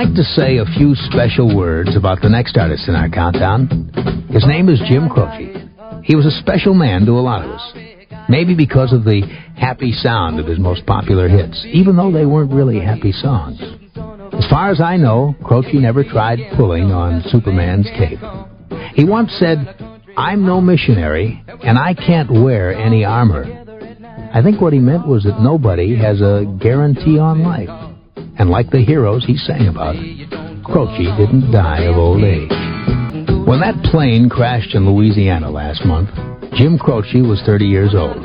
like to say a few special words about the next artist in our countdown. His name is Jim Croce. He was a special man to a lot of us. Maybe because of the happy sound of his most popular hits, even though they weren't really happy songs. As far as I know, Croce never tried pulling on Superman's cape. He once said, "I'm no missionary, and I can't wear any armor." I think what he meant was that nobody has a guarantee on life. And like the heroes he sang about, Croce didn't die of old age. When that plane crashed in Louisiana last month, Jim Croce was 30 years old.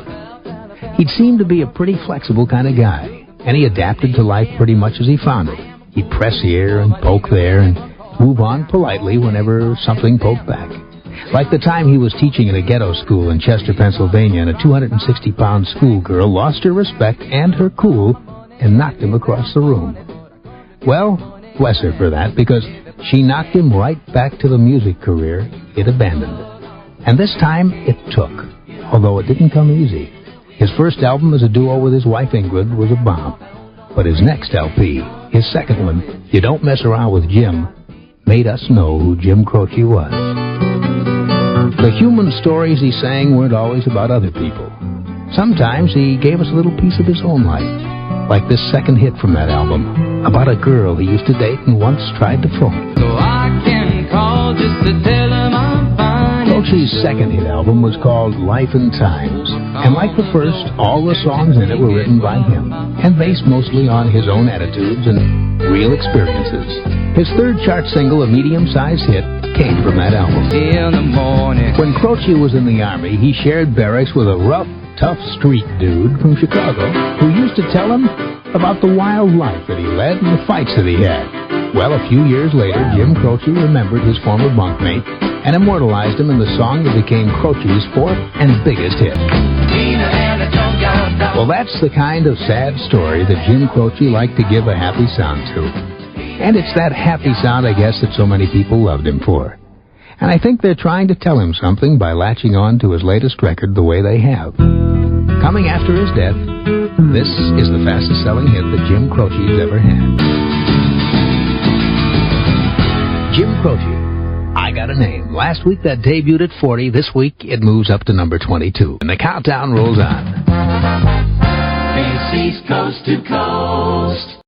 He'd seemed to be a pretty flexible kind of guy, and he adapted to life pretty much as he found it. He'd press here and poke there and move on politely whenever something poked back. Like the time he was teaching at a ghetto school in Chester, Pennsylvania, and a 260-pound schoolgirl lost her respect and her cool and knocked him across the room. Well, bless her for that, because she knocked him right back to the music career he'd abandoned. And this time it took, although it didn't come easy. His first album as a duo with his wife Ingrid was a bomb. But his next LP, his second one, You Don't Mess Around with Jim, made us know who Jim Croce was. The human stories he sang weren't always about other people. Sometimes he gave us a little piece of his own life, like this second hit from that album, about a girl he used to date and once tried to phone. So I can call just to tell him I'm fine. Croce's second hit album was called Life and Times, and like the first, all the songs in it were written by him, and based mostly on his own attitudes and real experiences. His third chart single, a medium-sized hit, came from that album. In the morning. When Croce was in the Army, he shared barracks with a rough, tough street dude from Chicago who used to tell him about the wild life that he led and the fights that he had. Well, a few years later, Jim Croce remembered his former bunkmate and immortalized him in the song that became Croce's fourth and biggest hit. Well, that's the kind of sad story that Jim Croce liked to give a happy sound to. And it's that happy sound, I guess, that so many people loved him for. And I think they're trying to tell him something by latching on to his latest record the way they have. Coming after his death, this is the fastest-selling hit that Jim Croce's ever had. Jim Croce, I Got a Name. Last week that debuted at 40. This week it moves up to number 22. And the countdown rolls on. East coast to coast.